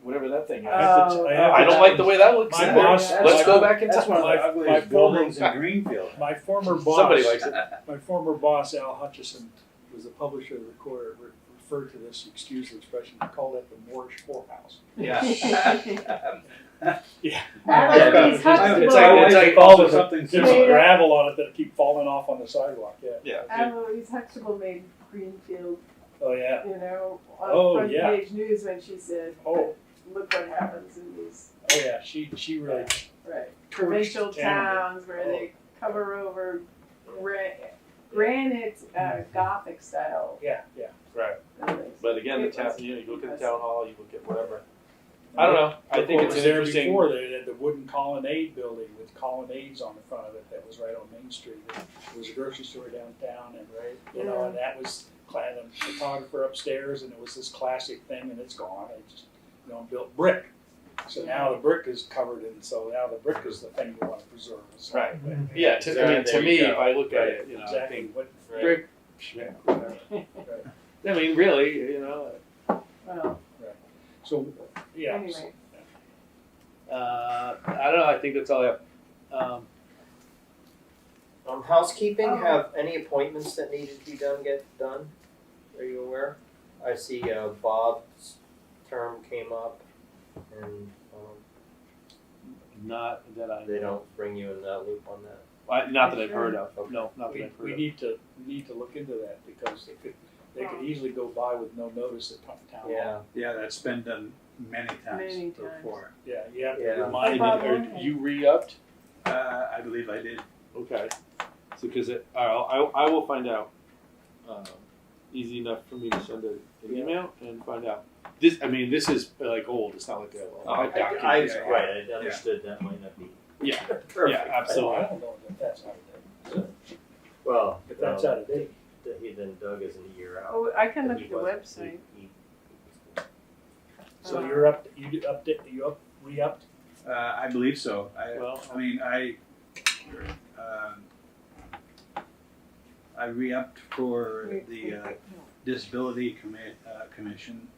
whatever that thing is? Oh, I don't like the way that looks My either. boss- Let's go back and That's one of the My ugliest former- buildings in Greenfield. My former boss. Somebody likes it. My former boss, Al Hutchison, was the publisher of the Recorder, refer to this, excuse the expression, I call that the Moorish whorehouse. Yeah. Yeah. It's like all also the something there's similar. gravel on it that keep falling off on the sidewalk, yeah. Yeah. Eloise Huxtable made Greenfield, Oh, yeah. you know, Oh, on front yeah. page news when she said, Oh. look what happens in these, Oh, yeah, she really right, torched provincial town. towns where they cover over granite, Gothic style Yeah, yeah. Right. buildings. But again, the It town, was you look at the impressive. town hall, you look at whatever. I don't know. I think What it's was an there interesting. before, they had the wooden colonnade building with colonnades on the front of it that was right on Main Street. There was a grocery store downtown and you know, and that was a photographer upstairs and it was this classic thing and it's gone. They just, built brick. So now the brick is covered and so now the brick is the thing you want to preserve. So, Right. Yeah. To There me, you go. if I look at Right, it, I exactly. think What, brick. Schmick, whatever. I mean, really, Well, so, yeah. anyway, I don't know. I think that's all I have. Housekeeping, Oh. have any appointments that needed to be done get done? Are you aware? I see Bob's term came up and Not that I. they don't bring you in that loop on that. Not that I've heard of. No, not that We, I've heard we of. need to look into that because they could easily go by with no notice at town hall. Yeah. Yeah, that's been done many times Many times. before. Yeah, you have to Yeah. remind Bob them. Moore. You re-upped? I believe I did. Okay. So, because I will find out. Easy enough for me to send an email and find out. This is like old. It's not like a document. I yeah, right, I understood that might not be Yeah. perfect. Yeah, absolutely. I don't know if that's out of date. Well, If that's out of date. then Doug isn't a year out. oh, I can But look he at the wasn't. website. So you're up, you re-upped? I believe so. I re-upped for the disability commission.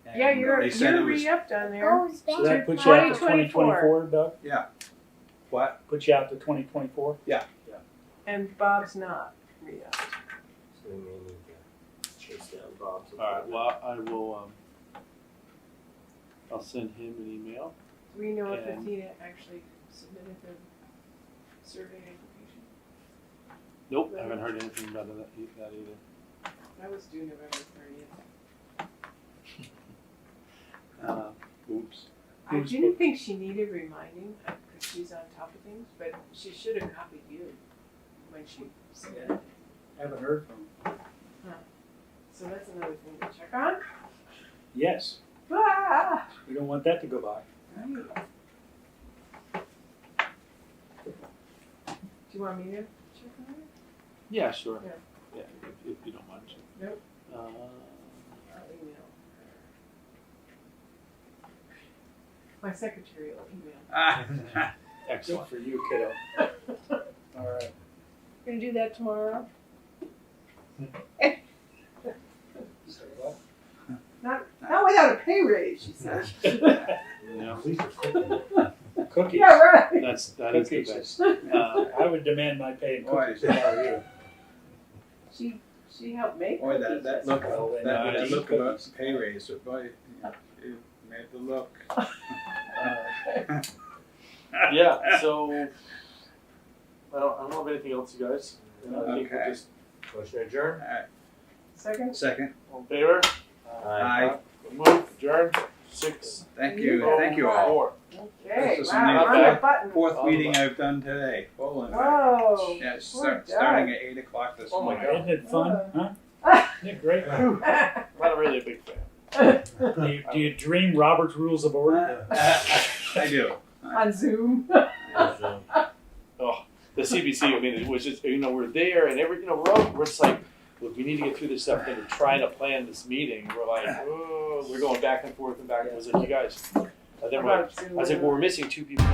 And Yeah, they said you're it was re-upped on there. So that puts you out to 2024. 2024, Doug? what? Puts you out to 2024? And Bob's not re-upped. So we may need to chase down Bob's. All right. Well, I will. I'll send him an email. Do we know if And- Athena actually submitted the survey application? Nope, I haven't heard anything about that either. That was due November 30th. Oops. I didn't think she needed reminding because she's on top of things, but she should have copied you when she submitted it. Haven't heard from him. So that's another thing to check on. Yes, Ah! we don't want that to go by. Right. Do you want me to check on it? Yeah, sure. Yeah. Yeah, if you don't mind. Sure. Nope. Uh, I'll email her. My secretary will email. Good excellent. for you, kiddo. All right. Gonna do that tomorrow? So what? Not without a pay raise, she said. Yeah, At least it's cooking. Cookies. Yeah, right. that is the Cookies. best. I would demand my pay in Boy. cookies if I were you. She helped make Boy, cookies. that look, Well, then that I look eat about cookies. pay raise, so boy, you made the look. Yeah. So I don't know of anything else, you guys. I think we'll Okay. just Motion adjourned? Second? Second, all in favor. aye, Move. Adjourn. 6. thank you all. 4. Okay, This is wow, only on the button. Fourth meeting I've done today, Holy mackerel. Whoa. Yeah, it's Poor starting Doug. at 8 o'clock this Oh my morning. God. Isn't it fun? Ah. Huh? Isn't it great? Not really a big fan. Do you dream Robert's Rules of Order? I do. On Zoom. The CBC. I mean, it was just we're there and we're just like, look, we need to get through this stuff. And we're trying to plan this meeting. We're like, oh, we're going back and forth and back. I was like, you guys. Then About Zoom. I was like, well, we're missing 2 people.